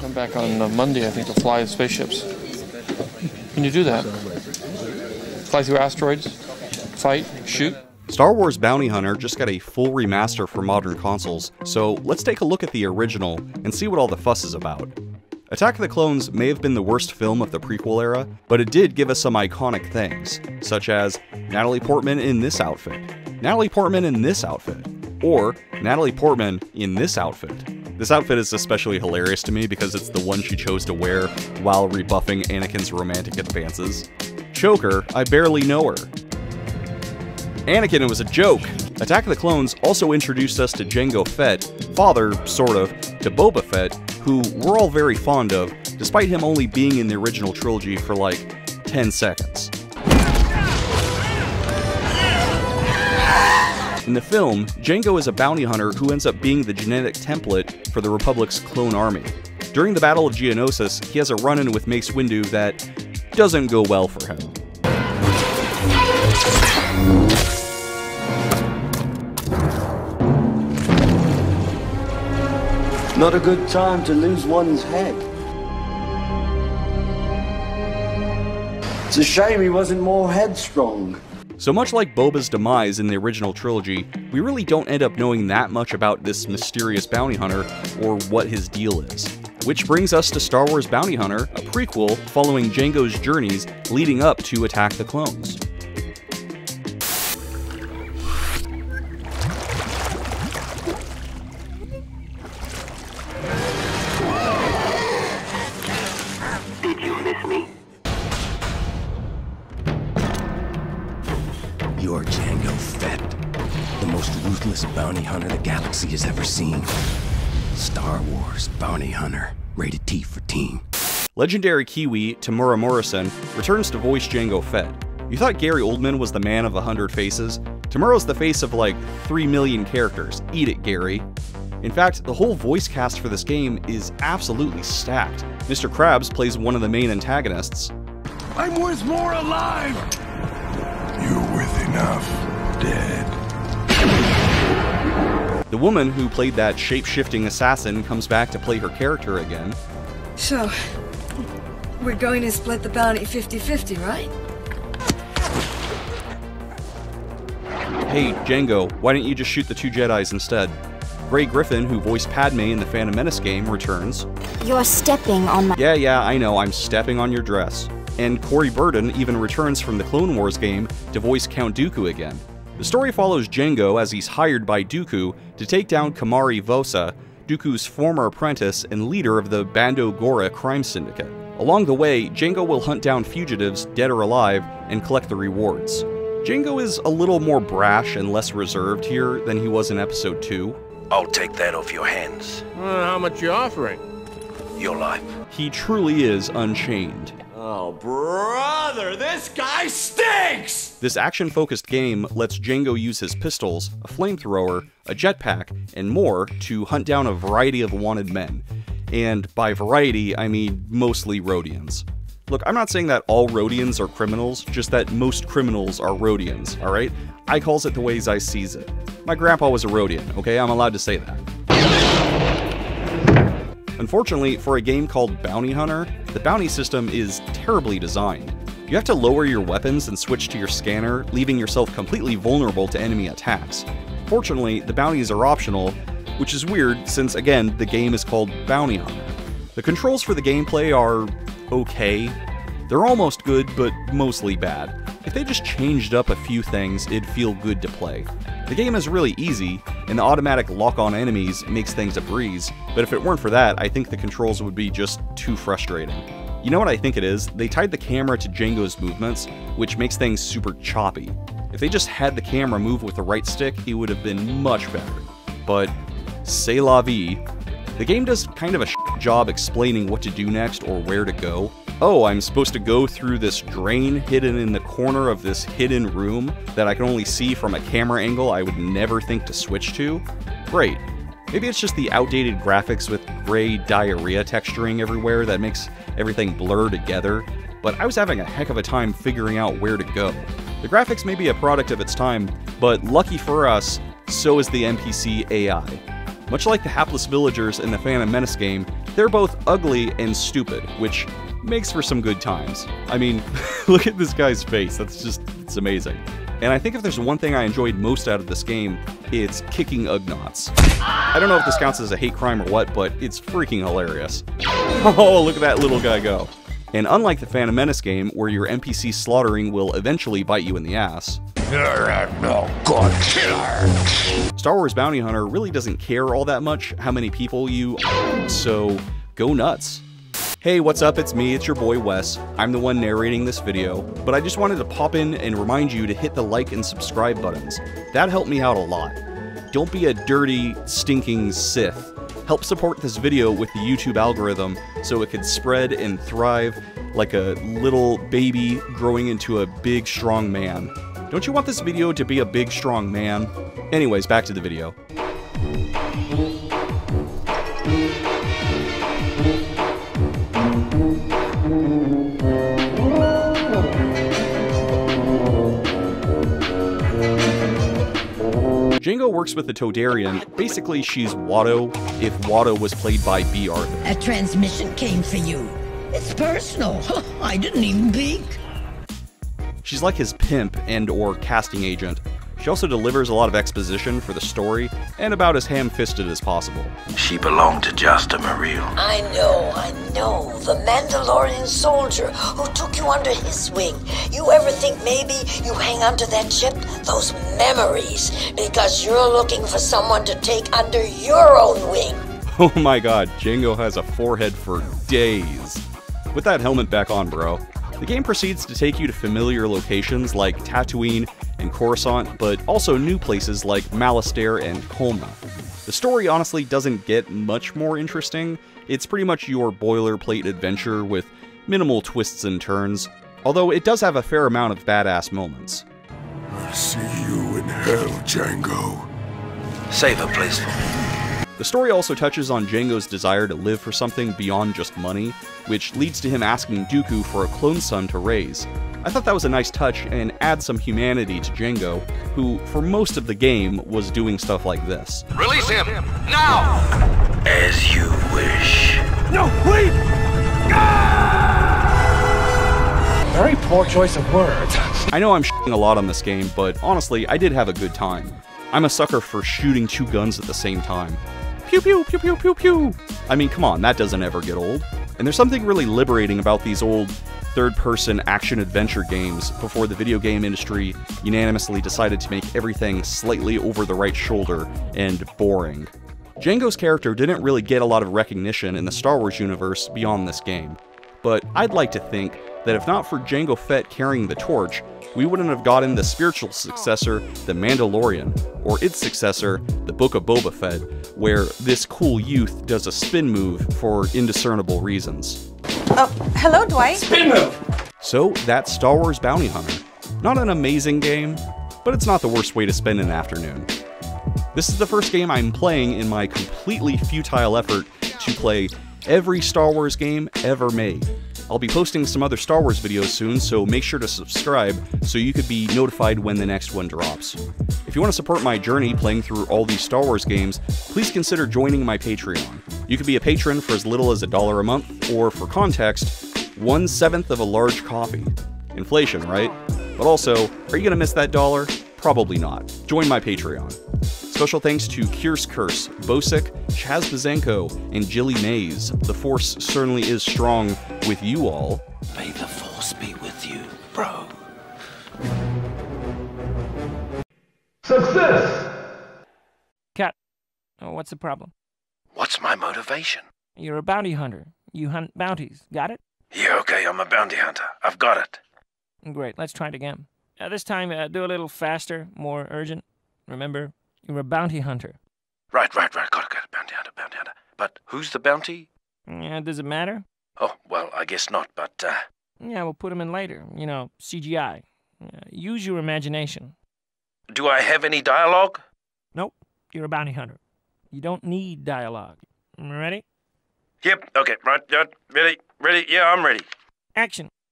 Come back on Monday, I think, to fly spaceships. Can you do that? Fly through asteroids? Fight? Shoot? Star Wars Bounty Hunter just got a full remaster for modern consoles, so let's take a look at the original and see what all the fuss is about. Attack of the Clones may have been the worst film of the prequel era, but it did give us some iconic things, such as Natalie Portman in this outfit, Natalie Portman in this outfit, or Natalie Portman in this outfit. This outfit is especially hilarious to me because it's the one she chose to wear while rebuffing Anakin's romantic advances. Choker, I barely know her. Anakin, it was a joke! Attack of the Clones also introduced us to Jango Fett, father, sort of, to Boba Fett, who we're all very fond of, despite him only being in the original trilogy for like 10 seconds. In the film, Jango is a bounty hunter who ends up being the genetic template for the Republic's clone army. During the Battle of Geonosis, he has a run-in with Mace Windu that doesn't go well for him. Not a good time to lose one's head. It's a shame he wasn't more headstrong. So much like Boba's demise in the original trilogy, we really don't end up knowing that much about this mysterious bounty hunter or what his deal is. Which brings us to Star Wars Bounty Hunter, a prequel following Jango's journeys leading up to Attack the Clones. Did you miss me? You're Jango Fett, the most ruthless bounty hunter the galaxy has ever seen. Star Wars Bounty Hunter, rated T for teen. Legendary Kiwi Tamura Morrison returns to voice Jango Fett. You thought Gary Oldman was the man of 100 faces? Tamura's the face of like 3 million characters. Eat it, Gary. In fact, the whole voice cast for this game is absolutely stacked. Mr. Krabs plays one of the main antagonists. I'm worth more alive! You're worth enough dead. The woman who played that shape-shifting assassin comes back to play her character again. So, we're going to split the bounty 50-50, right? Hey, Jango, why didn't you just shoot the 2 Jedis instead? Gray Griffin, who voiced Padme in the Phantom Menace game, returns. You're stepping on my— Yeah, I know, I'm stepping on your dress. And Corey Burden even returns from the Clone Wars game to voice Count Dooku again. The story follows Jango as he's hired by Dooku to take down Kamari Vosa, Dooku's former apprentice and leader of the Bando Gora crime syndicate. Along the way, Jango will hunt down fugitives, dead or alive, and collect the rewards. Jango is a little more brash and less reserved here than he was in Episode 2. I'll take that off your hands. How much you offering? Your life. He truly is unchained. Oh, brother, this guy stinks! This action-focused game lets Jango use his pistols, a flamethrower, a jetpack, and more to hunt down a variety of wanted men. And by variety, I mean mostly Rhodians. Look, I'm not saying that all Rhodians are criminals, just that most criminals are Rhodians, alright? I calls it the ways I sees it. My grandpa was a Rhodian, okay? I'm allowed to say that. Unfortunately, for a game called Bounty Hunter, the bounty system is terribly designed. You have to lower your weapons and switch to your scanner, leaving yourself completely vulnerable to enemy attacks. Fortunately, the bounties are optional, which is weird since, again, the game is called Bounty Hunter. The controls for the gameplay are okay. They're almost good, but mostly bad. If they just changed up a few things, it'd feel good to play. The game is really easy, and the automatic lock-on enemies makes things a breeze, but if it weren't for that, I think the controls would be just too frustrating. You know what I think it is? They tied the camera to Jango's movements, which makes things super choppy. If they just had the camera move with the right stick, it would have been much better. But, c'est la vie. The game does kind of a job explaining what to do next or where to go. Oh, I'm supposed to go through this drain hidden in the corner of this hidden room that I can only see from a camera angle I would never think to switch to? Great. Maybe it's just the outdated graphics with gray diarrhea texturing everywhere that makes everything blur together, but I was having a heck of a time figuring out where to go. The graphics may be a product of its time, but lucky for us, so is the NPC AI. Much like the hapless villagers in the Phantom Menace game, they're both ugly and stupid, which makes for some good times. I mean, look at this guy's face, it's amazing. And I think if there's one thing I enjoyed most out of this game, it's kicking Ugnaughts. I don't know if this counts as a hate crime or what, but it's freaking hilarious. Oh, look at that little guy go. And unlike the Phantom Menace game, where your NPC slaughtering will eventually bite you in the ass, You're a no good killer. Star Wars Bounty Hunter really doesn't care all that much how many people you... so go nuts. Hey, what's up? It's me, it's your boy Wes. I'm the one narrating this video, but I just wanted to pop in and remind you to hit the like and subscribe buttons. That helped me out a lot. Don't be a dirty, stinking Sith. Help support this video with the YouTube algorithm so it can spread and thrive like a little baby growing into a big, strong man. Don't you want this video to be a big, strong man? Anyways, back to the video. Jango works with the Todarian. Basically, she's Watto, if Watto was played by B. Arthur. A transmission came for you. It's personal. I didn't even peek. She's like his pimp and or casting agent. She also delivers a lot of exposition for the story, and about as ham-fisted as possible. She belonged to Justa Maril. I know. The Mandalorian soldier who took you under his wing. You ever think maybe you hang onto that ship? Those memories. Because you're looking for someone to take under your own wing. Oh my god, Jango has a forehead for days. Put that helmet back on, bro. The game proceeds to take you to familiar locations like Tatooine and Coruscant, but also new places like Malastare and Colma. The story honestly doesn't get much more interesting. It's pretty much your boilerplate adventure with minimal twists and turns, although it does have a fair amount of badass moments. I'll see you in hell, Jango. Save a place for me. The story also touches on Jango's desire to live for something beyond just money, which leads to him asking Dooku for a clone son to raise. I thought that was a nice touch and adds some humanity to Jango, who, for most of the game, was doing stuff like this. Release him! Now! As you wish. No, wait! Very poor choice of words. I know I'm shitting a lot on this game, but honestly, I did have a good time. I'm a sucker for shooting two guns at the same time. Pew pew pew pew pew pew! I mean, come on, that doesn't ever get old. And there's something really liberating about these old third-person action-adventure games before the video game industry unanimously decided to make everything slightly over the right shoulder and boring. Jango's character didn't really get a lot of recognition in the Star Wars universe beyond this game, but I'd like to think that if not for Jango Fett carrying the torch, we wouldn't have gotten the spiritual successor, The Mandalorian, or its successor, The Book of Boba Fett, where this cool youth does a spin move for indiscernible reasons. Oh, hello, Dwight. Spin move! So, that's Star Wars Bounty Hunter. Not an amazing game, but it's not the worst way to spend an afternoon. This is the first game I'm playing in my completely futile effort to play every Star Wars game ever made. I'll be posting some other Star Wars videos soon, so make sure to subscribe so you could be notified when the next one drops. If you want to support my journey playing through all these Star Wars games, please consider joining my Patreon. You can be a patron for as little as $1 a month, or for context, 1/7 of a large coffee. Inflation, right? But also, are you gonna miss that dollar? Probably not. Join my Patreon. Special thanks to Kier's Curse, Bosick, Chaz Bazenko, and Jilly Mays. The Force certainly is strong with you all. May the Force be with you, bro. Success! Cat, what's the problem? What's my motivation? You're a bounty hunter. You hunt bounties. Got it? Yeah, okay, I'm a bounty hunter. I've got it. Great, let's try it again. This time, do a little faster, more urgent. Remember, you're a bounty hunter. Right. Got it. Bounty hunter. But who's the bounty? Does it matter? Oh, well, I guess not, but, Yeah, we'll put him in later. You know, CGI. Use your imagination. Do I have any dialogue? Nope, you're a bounty hunter. You don't need dialogue. Ready? Yep, okay, right, ready, yeah, I'm ready. Action.